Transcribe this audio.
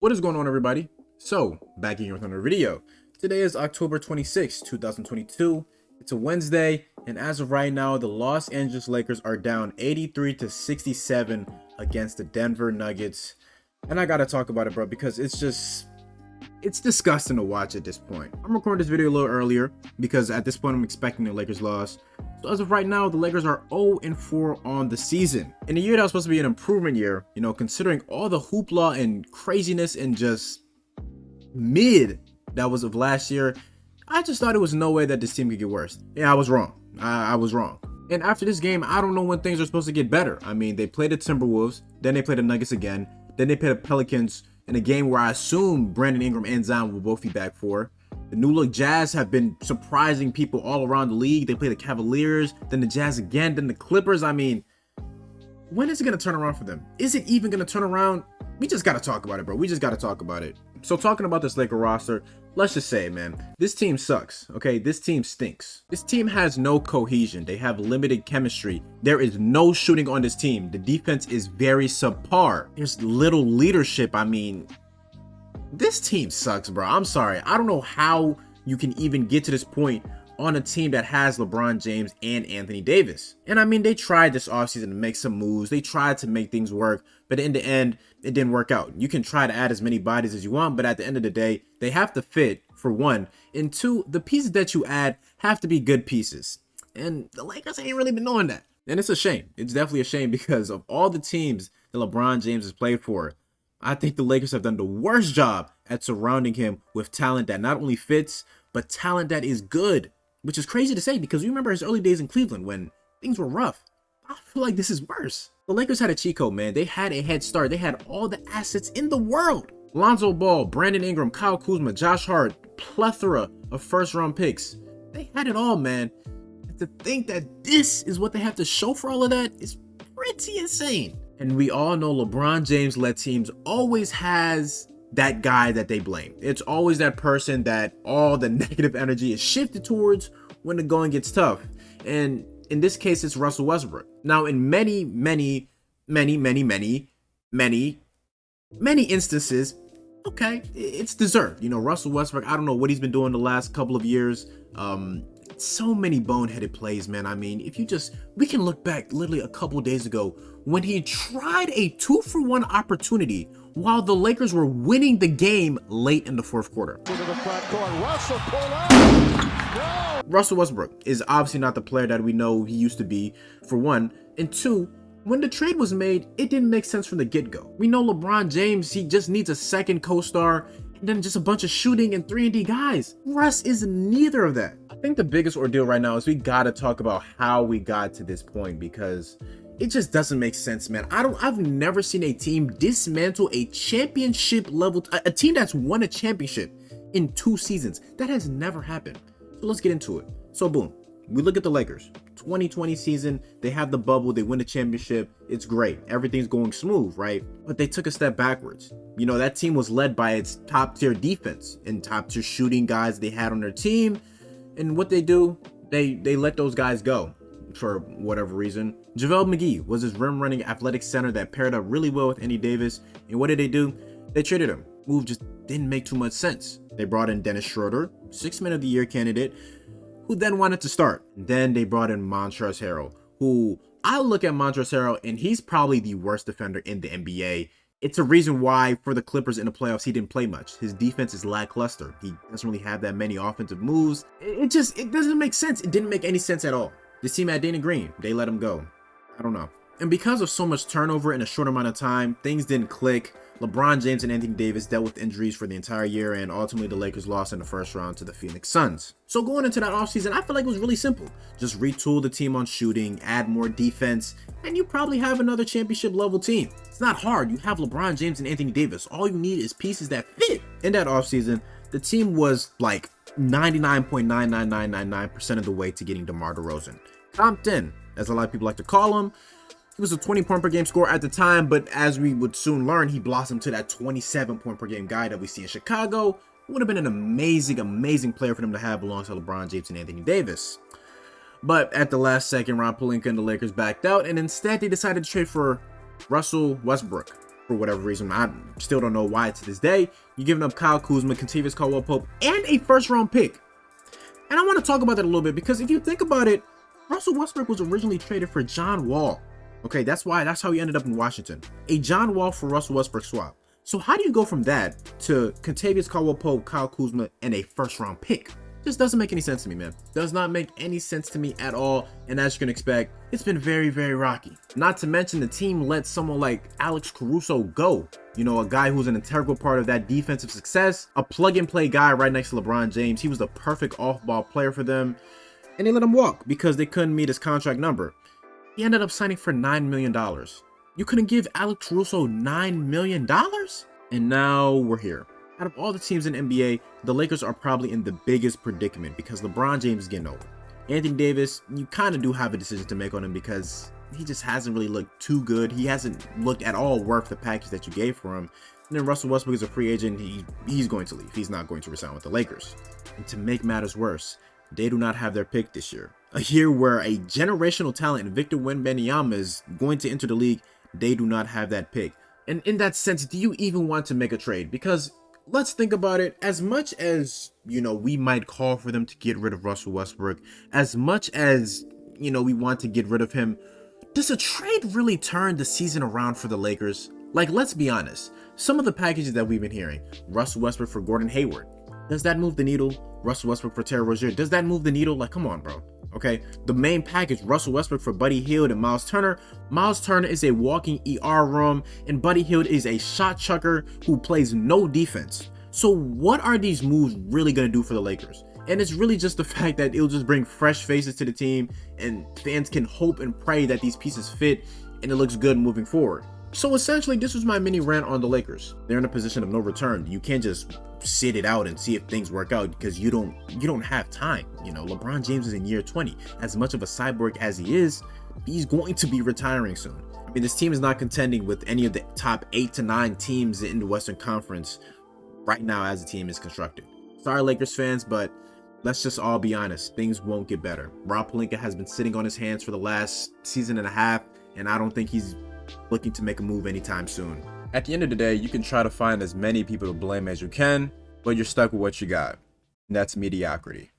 What is going on, everybody? So, back again with another video. Today is October 26, 2022. It's a Wednesday, and as of right now, the Los Angeles Lakers are down 83 to 67 against the Denver Nuggets. And I gotta talk about it, bro, because it's disgusting to watch at this point. I'm recording this video a little earlier because at this point I'm expecting the Lakers loss. So as of right now, the Lakers are 0-4 on the season. In a year that was supposed to be an improvement year, you know, considering all the hoopla and craziness and just mid that was of last year, I just thought it was no way that this team could get worse. Yeah, I was wrong. I was wrong. And after this game, I don't know when things are supposed to get better. I mean, they played the Timberwolves, then they played the Nuggets again, then they played the Pelicans in a game where I assume Brandon Ingram and Zion will both be back for. The New Look Jazz have been surprising people all around the league. They play the Cavaliers, then the Jazz again, then the Clippers. I mean, when is it going to turn around for them? Is it even going to turn around? We just got to talk about it, bro. We just got to talk about it. So talking about this Laker roster, let's just say, man, this team sucks, okay? This team stinks. This team has no cohesion. They have limited chemistry. There is no shooting on this team. The defense is very subpar. There's little leadership. I mean, this team sucks, bro. I'm sorry. I don't know how you can even get to this point on a team that has LeBron James and Anthony Davis. And I mean, they tried this offseason to make some moves. They tried to make things work, but in the end, it didn't work out. You can try to add as many bodies as you want, but at the end of the day, they have to fit, for one. And two, the pieces that you add have to be good pieces. And the Lakers ain't really been doing that. And it's a shame. It's definitely a shame because of all the teams that LeBron James has played for, I think the Lakers have done the worst job at surrounding him with talent that not only fits, but talent that is good. Which is crazy to say because you remember his early days in Cleveland when things were rough. I feel like this is worse. The Lakers had a cheat code, man. They had a head start. They had all the assets in the world. Lonzo Ball, Brandon Ingram, Kyle Kuzma, Josh Hart, plethora of first-round picks. They had it all, man. And to think that this is what they have to show for all of that is pretty insane. And we all know LeBron James-led teams always has that guy that they blame. It's always that person that all the negative energy is shifted towards when the going gets tough. And in this case, it's Russell Westbrook. Now, in many instances, okay, it's deserved. You know, Russell Westbrook, I don't know what he's been doing the last couple of years. So many boneheaded plays, man. I mean, we can look back literally a couple days ago when he tried a 2-for-1 opportunity while the Lakers were winning the game late in the fourth quarter. Russell Westbrook is obviously not the player that we know he used to be, for one. And two, when the trade was made, it didn't make sense from the get-go. We know LeBron James, he just needs a second co-star and then just a bunch of shooting and 3-and-D guys. Russ is neither of that. I think the biggest ordeal right now is we gotta talk about how we got to this point because it just doesn't make sense, man. I've never seen a team dismantle a championship level, a team that's won a championship in 2 seasons. That has never happened. So let's get into it. So boom, we look at the Lakers. 2020 season, they have the bubble, they win the championship. It's great. Everything's going smooth, right? But they took a step backwards. You know, that team was led by its top tier defense and top tier shooting guys they had on their team. And what they do, they let those guys go for whatever reason. JaVale McGee was this rim running athletic center that paired up really well with Anthony Davis. And what did they do? They traded him. Move just didn't make too much sense. They brought in Dennis Schroeder, 6th Man of the Year candidate, who then wanted to start. Then they brought in Montrezl Harrell, who I look at Montrezl Harrell and he's probably the worst defender in the NBA. It's a reason why for the Clippers in the playoffs, he didn't play much. His defense is lackluster. He doesn't really have that many offensive moves. It doesn't make sense. It didn't make any sense at all. This team had Danny Green. They let him go. I don't know. And because of so much turnover in a short amount of time, things didn't click. LeBron James and Anthony Davis dealt with injuries for the entire year, and ultimately the Lakers lost in the first round to the Phoenix Suns. So going into that offseason, I feel like it was really simple. Just retool the team on shooting, add more defense, and you probably have another championship level team. It's not hard. You have LeBron James and Anthony Davis. All you need is pieces that fit. In that offseason, the team was like 99.99999% of the way to getting DeMar DeRozan. Compton, as a lot of people like to call him. He was a 20-point per game scorer at the time, but as we would soon learn, he blossomed to that 27-point per game guy that we see in Chicago. It would have been an amazing player for them to have alongside LeBron James and Anthony Davis. But at the last second, Ron Pelinka and the Lakers backed out, and instead they decided to trade for Russell Westbrook, for whatever reason. I still don't know why to this day. You're giving up Kyle Kuzma, Kentavious Caldwell-Pope, and a first-round pick. And I want to talk about that a little bit because if you think about it, Russell Westbrook was originally traded for John Wall. Okay, that's how he ended up in Washington. A John Wall for Russell Westbrook swap. So how do you go from that to Kentavious Caldwell-Pope, Kyle Kuzma, and a first-round pick? Just doesn't make any sense to me, man. Does not make any sense to me at all. And as you can expect, it's been very, very rocky. Not to mention the team let someone like Alex Caruso go. You know, a guy who's an integral part of that defensive success, a plug-and-play guy right next to LeBron James. He was the perfect off-ball player for them. And they let him walk because they couldn't meet his contract number. He ended up signing for $9 million. You couldn't give Alex Caruso $9 million? And now we're here. Out of all the teams in the NBA, the Lakers are probably in the biggest predicament because LeBron James is getting old. Anthony Davis, you kind of do have a decision to make on him because he just hasn't really looked too good. He hasn't looked at all worth the package that you gave for him. And then Russell Westbrook is a free agent. He's going to leave. He's not going to resign with the Lakers. And to make matters worse, they do not have their pick this year. A year where a generational talent, Victor Wembanyama, is going to enter the league. They do not have that pick. And in that sense, do you even want to make a trade? Because let's think about it. As much as, you know, we might call for them to get rid of Russell Westbrook, as much as, you know, we want to get rid of him, does a trade really turn the season around for the Lakers? Like, let's be honest. Some of the packages that we've been hearing, Russell Westbrook for Gordon Hayward, does that move the needle? Russell Westbrook for Terry Rozier, does that move the needle? Like, come on, bro. Okay, the main package, Russell Westbrook for Buddy Hield and Miles Turner. Miles Turner is a walking ER room, and Buddy Hield is a shot chucker who plays no defense. So what are these moves really going to do for the Lakers? And it's really just the fact that it'll just bring fresh faces to the team, and fans can hope and pray that these pieces fit and it looks good moving forward. So essentially, this was my mini rant on the Lakers. They're in a position of no return. You can't just sit it out and see if things work out because you don't have time. You know, LeBron James is in year 20. As much of a cyborg as he is, he's going to be retiring soon. I mean, this team is not contending with any of the top 8 to 9 teams in the Western Conference right now as the team is constructed. Sorry, Lakers fans, but let's just all be honest. Things won't get better. Rob Pelinka has been sitting on his hands for the last season and a half, and I don't think he's looking to make a move anytime soon. At the end of the day, you can try to find as many people to blame as you can, but you're stuck with what you got. And that's mediocrity.